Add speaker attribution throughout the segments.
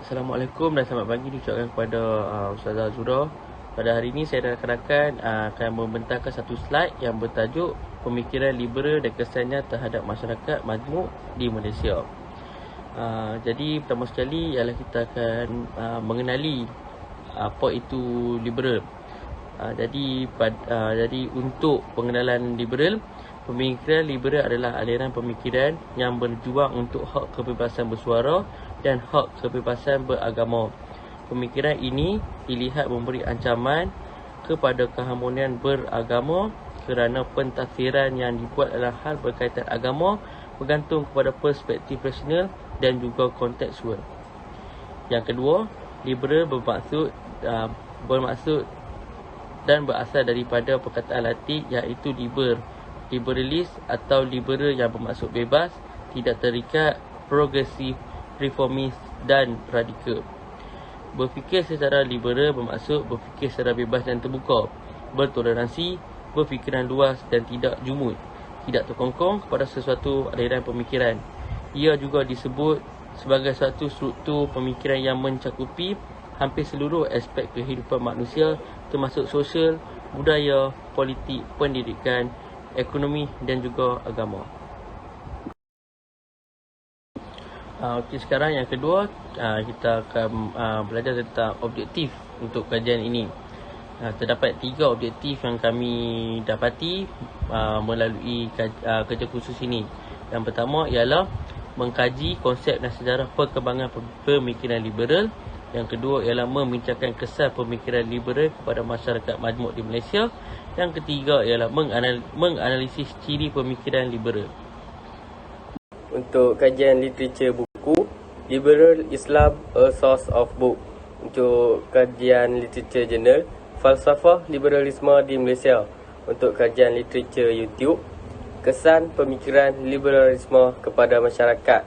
Speaker 1: Assalamualaikum dan selamat pagi diucapkan kepada Ustazah Zura. Pada hari ini saya akan membentangkan satu slide yang bertajuk Pemikiran Liberal dan Kesannya Terhadap Masyarakat Majmuk di Malaysia. Jadi pertama sekali ialah kita akan mengenali apa itu liberal. Jadi untuk pengenalan liberal, pemikiran liberal adalah aliran pemikiran yang berjuang untuk hak kebebasan bersuara dan hak kebebasan beragama. Pemikiran ini dilihat memberi ancaman kepada keharmonian beragama kerana pentafsiran yang dibuat dalam hal berkaitan agama bergantung kepada perspektif rasional dan juga kontekstual. Yang kedua, liberal bermaksud dan berasal daripada perkataan Latin iaitu liberalis atau liberal yang bermaksud bebas, tidak terikat, progresif, reformis dan radikal. Berfikir secara liberal bermaksud berfikir secara bebas dan terbuka, bertoleransi, berfikiran luas dan tidak jumud, tidak terkongkong kepada sesuatu aliran pemikiran. Ia juga disebut sebagai satu struktur pemikiran yang mencakupi hampir seluruh aspek kehidupan manusia termasuk sosial, budaya, politik, pendidikan, ekonomi dan juga agama. Okey, sekarang yang kedua, kita akan belajar tentang objektif untuk kajian ini. Terdapat 3 objektif yang kami dapati melalui kerja khusus ini. Yang pertama ialah mengkaji konsep dan sejarah perkembangan pemikiran liberal. Yang kedua ialah membincangkan kesan pemikiran liberal kepada masyarakat majmuk di Malaysia. Yang ketiga ialah menganalisis ciri pemikiran liberal.
Speaker 2: Untuk kajian literature buku, Liberal Islam A Source of Book. Untuk kajian literature jurnal, Falsafah Liberalisme di Malaysia. Untuk kajian literature YouTube, Kesan Pemikiran Liberalisme kepada Masyarakat.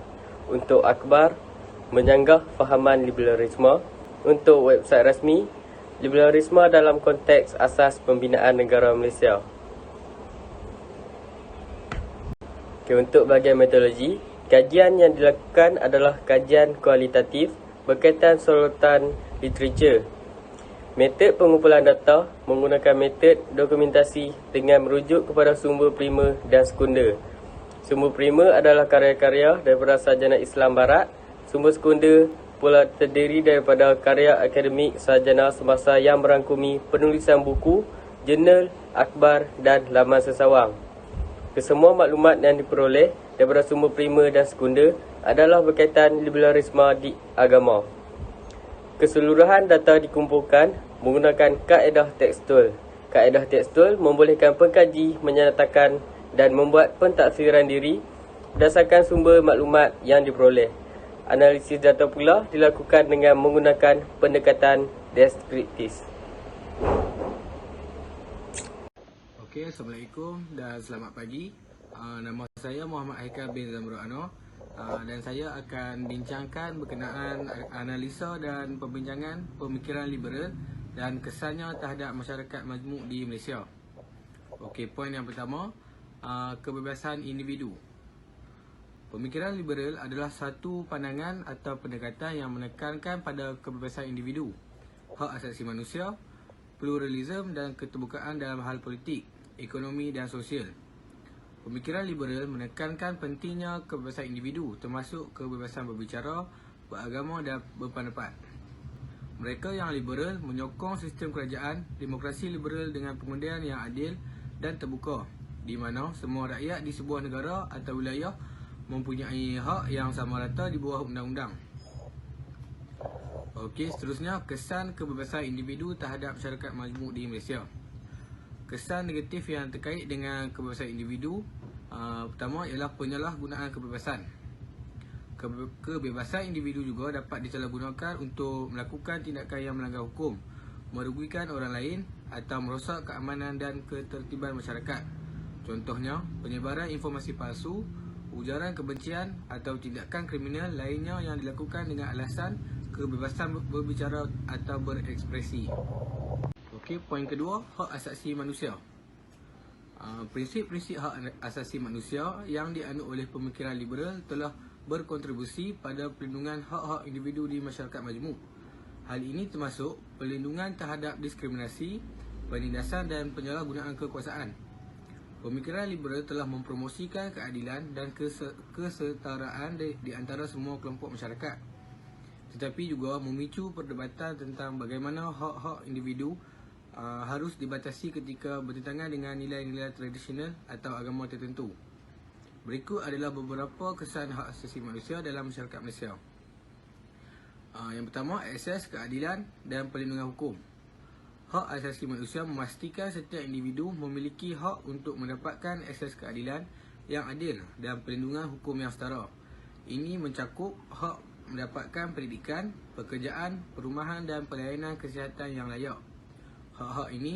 Speaker 2: Untuk akhbar, Menyanggah Fahaman Liberalisme. Untuk website rasmi, Liberalisme dalam konteks asas pembinaan negara Malaysia. Untuk bahagian metodologi, kajian yang dilakukan adalah kajian kualitatif berkaitan sorotan literature. Metod pengumpulan data menggunakan metod dokumentasi dengan merujuk kepada sumber primer dan sekunder. Sumber primer adalah karya-karya daripada sarjana Islam Barat. Sumber sekunder pula terdiri daripada karya akademik sarjana semasa yang merangkumi penulisan buku, jurnal, akhbar dan laman sesawang. Kesemua maklumat yang diperoleh daripada sumber primer dan sekunder adalah berkaitan liberalisme di agama. Keseluruhan data dikumpulkan menggunakan kaedah tekstual. Kaedah tekstual membolehkan pengkaji menyatakan dan membuat pentafsiran diri berdasarkan sumber maklumat yang diperoleh. Analisis data pula dilakukan dengan menggunakan pendekatan deskriptif.
Speaker 3: Okey, Assalamualaikum dan selamat pagi. Nama saya Muhammad Haikal bin Zamrul Anwar dan saya akan bincangkan berkenaan analisa dan pembincangan pemikiran liberal dan kesannya terhadap masyarakat majmuk di Malaysia. Okey, poin yang pertama, kebebasan individu. Pemikiran liberal adalah satu pandangan atau pendekatan yang menekankan pada kebebasan individu, hak asasi manusia, pluralisme dan keterbukaan dalam hal politik, ekonomi dan sosial. Pemikiran liberal menekankan pentingnya kebebasan individu termasuk kebebasan berbicara, beragama dan berpendapat. Mereka yang liberal menyokong sistem kerajaan demokrasi liberal dengan pengundian yang adil dan terbuka di mana semua rakyat di sebuah negara atau wilayah mempunyai hak yang sama rata di bawah undang-undang. Okey, seterusnya kesan kebebasan individu terhadap masyarakat majmuk di Malaysia. Kesan negatif yang terkait dengan kebebasan individu, pertama ialah penyalahgunaan kebebasan. Kebebasan individu juga dapat disalahgunakan untuk melakukan tindakan yang melanggar hukum, merugikan orang lain atau merosak keamanan dan ketertiban masyarakat. Contohnya, penyebaran informasi palsu, ujaran kebencian atau tindakan kriminal lainnya yang dilakukan dengan alasan kebebasan berbicara atau berekspresi. Okey, poin kedua, hak asasi manusia. Prinsip-prinsip hak asasi manusia yang dianut oleh pemikiran liberal telah berkontribusi pada pelindungan hak-hak individu di masyarakat majmuk. Hal ini termasuk perlindungan terhadap diskriminasi, penindasan dan penyalahgunaan kekuasaan. Pemikiran liberal telah mempromosikan keadilan dan kesetaraan di antara semua kelompok masyarakat, tetapi juga memicu perdebatan tentang bagaimana hak-hak individu harus dibatasi ketika bertentangan dengan nilai-nilai tradisional atau agama tertentu. Berikut adalah beberapa kesan hak asasi manusia dalam masyarakat Malaysia. Yang pertama, akses keadilan dan perlindungan hukum. Hak asasi manusia memastikan setiap individu memiliki hak untuk mendapatkan akses keadilan yang adil dan perlindungan hukum yang setara. Ini mencakup hak mendapatkan pendidikan, pekerjaan, perumahan dan pelayanan kesihatan yang layak. Hak-hak ini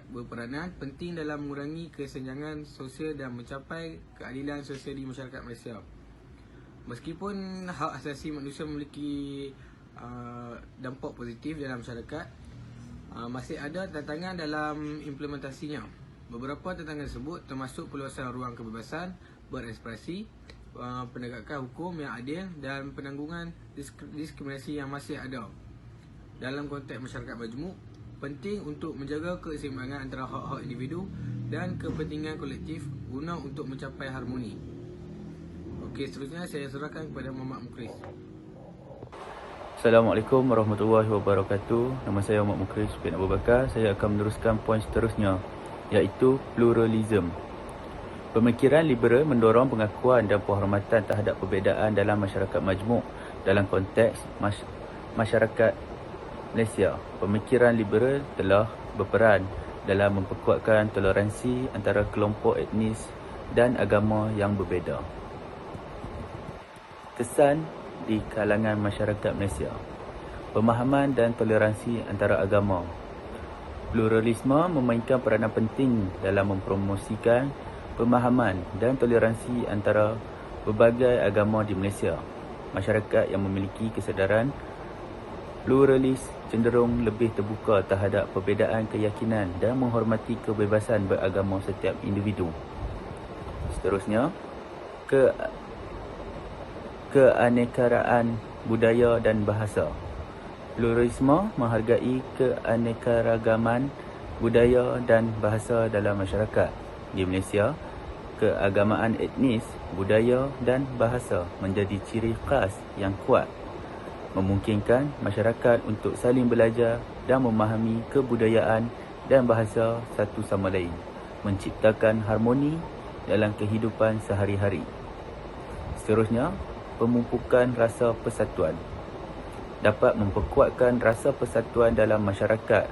Speaker 3: berperanan penting dalam mengurangi kesenjangan sosial dan mencapai keadilan sosial di masyarakat Malaysia. Meskipun hak asasi manusia memiliki dampak positif dalam masyarakat, masih ada tantangan dalam implementasinya. Beberapa tantangan tersebut termasuk perluasan ruang kebebasan berekspresi, penegakan hukum yang adil dan penanggungan diskriminasi yang masih ada. Dalam konteks masyarakat majmuk, penting untuk menjaga keseimbangan antara hak-hak individu dan kepentingan kolektif guna untuk mencapai harmoni. Okey, seterusnya saya serahkan kepada Muhammad Mukris.
Speaker 4: Assalamualaikum warahmatullahi wabarakatuh. Nama saya Muhammad Mukris bin Abu Bakar. Saya akan meneruskan poin seterusnya, iaitu pluralism. Pemikiran liberal mendorong pengakuan dan penghormatan terhadap perbezaan dalam masyarakat majmuk dalam konteks masyarakat Malaysia. Pemikiran liberal telah berperan dalam memperkuatkan toleransi antara kelompok etnis dan agama yang berbeza. Kesan di kalangan masyarakat Malaysia. Pemahaman dan toleransi antara agama. Pluralisme memainkan peranan penting dalam mempromosikan pemahaman dan toleransi antara berbagai agama di Malaysia. Masyarakat yang memiliki kesedaran pluralis cenderung lebih terbuka terhadap perbezaan keyakinan dan menghormati kebebasan beragama setiap individu. Seterusnya, keanekaraan budaya dan bahasa. Pluralisme menghargai keanekaragaman budaya dan bahasa dalam masyarakat. Di Malaysia, keagamaan etnis, budaya dan bahasa menjadi ciri khas yang kuat, memungkinkan masyarakat untuk saling belajar dan memahami kebudayaan dan bahasa satu sama lain, menciptakan harmoni dalam kehidupan sehari-hari. Seterusnya, pemumpukan rasa persatuan. Dapat memperkuatkan rasa persatuan dalam masyarakat.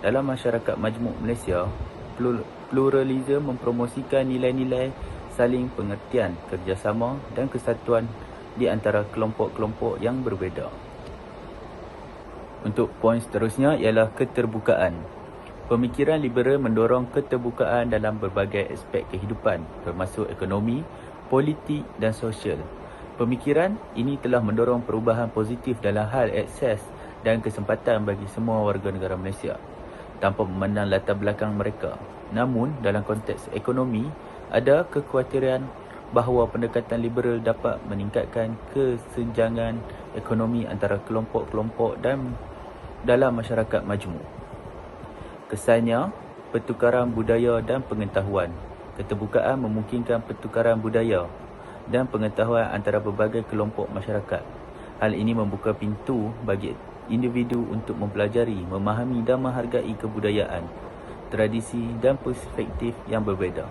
Speaker 4: Dalam masyarakat majmuk Malaysia, pluralisme mempromosikan nilai-nilai saling pengertian, kerjasama dan kesatuan di antara kelompok-kelompok yang berbeza. Untuk poin seterusnya ialah keterbukaan. Pemikiran liberal mendorong keterbukaan dalam berbagai aspek kehidupan, termasuk ekonomi, politik dan sosial. Pemikiran ini telah mendorong perubahan positif dalam hal akses dan kesempatan bagi semua warga negara Malaysia, tanpa memandang latar belakang mereka. Namun, dalam konteks ekonomi, ada kekhawatiran bahawa pendekatan liberal dapat meningkatkan kesenjangan ekonomi antara kelompok-kelompok dan dalam masyarakat majmuk. Kesannya, pertukaran budaya dan pengetahuan. Keterbukaan memungkinkan pertukaran budaya dan pengetahuan antara berbagai kelompok masyarakat. Hal ini membuka pintu bagi individu untuk mempelajari, memahami dan menghargai kebudayaan, tradisi dan perspektif yang berbeza.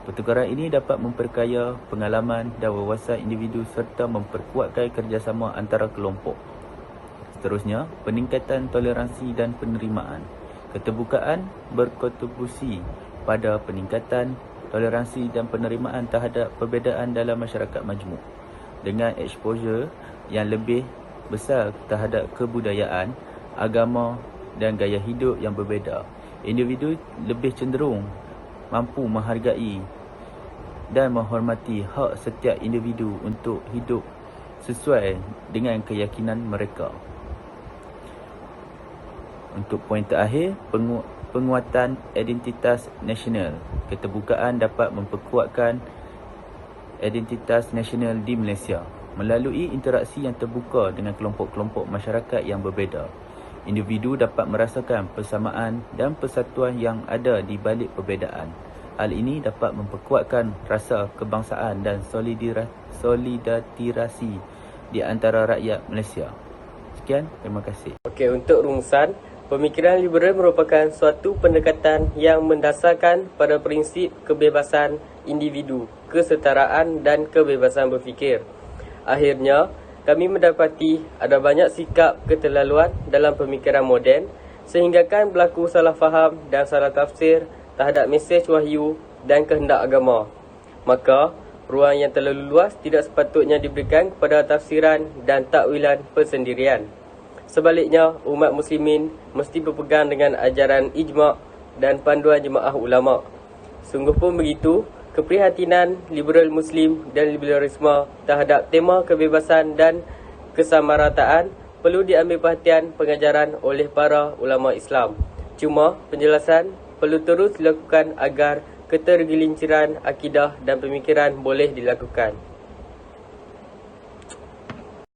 Speaker 4: Pertukaran ini dapat memperkaya pengalaman dan wawasan individu serta memperkuatkan kerjasama antara kelompok. Seterusnya, peningkatan toleransi dan penerimaan. Keterbukaan berkontribusi pada peningkatan toleransi dan penerimaan terhadap perbezaan dalam masyarakat majmuk. Dengan exposure yang lebih besar terhadap kebudayaan, agama dan gaya hidup yang berbeza, individu lebih cenderung mampu menghargai dan menghormati hak setiap individu untuk hidup sesuai dengan keyakinan mereka. Untuk poin terakhir, penguatan identitas nasional. Keterbukaan dapat memperkuatkan identitas nasional di Malaysia. Melalui interaksi yang terbuka dengan kelompok-kelompok masyarakat yang berbeza, individu dapat merasakan persamaan dan persatuan yang ada di balik perbezaan. Hal ini dapat memperkuatkan rasa kebangsaan dan solidariti di antara rakyat Malaysia. Sekian, terima kasih.
Speaker 2: Okey, untuk rumusan, pemikiran liberal merupakan suatu pendekatan yang mendasarkan pada prinsip kebebasan individu, kesetaraan dan kebebasan berfikir. Akhirnya, kami mendapati ada banyak sikap keterlaluan dalam pemikiran moden sehinggakan berlaku salah faham dan salah tafsir terhadap mesej wahyu dan kehendak agama. Maka, ruang yang terlalu luas tidak sepatutnya diberikan kepada tafsiran dan takwilan persendirian. Sebaliknya, umat muslimin mesti berpegang dengan ajaran ijma' dan panduan jemaah ulama'. Sungguh pun begitu, keprihatinan liberal muslim dan liberalisme terhadap tema kebebasan dan kesamarataan perlu diambil perhatian pengajaran oleh para ulama' Islam. Cuma, penjelasan perlu terus dilakukan agar ketergelinciran akidah dan pemikiran boleh dilakukan.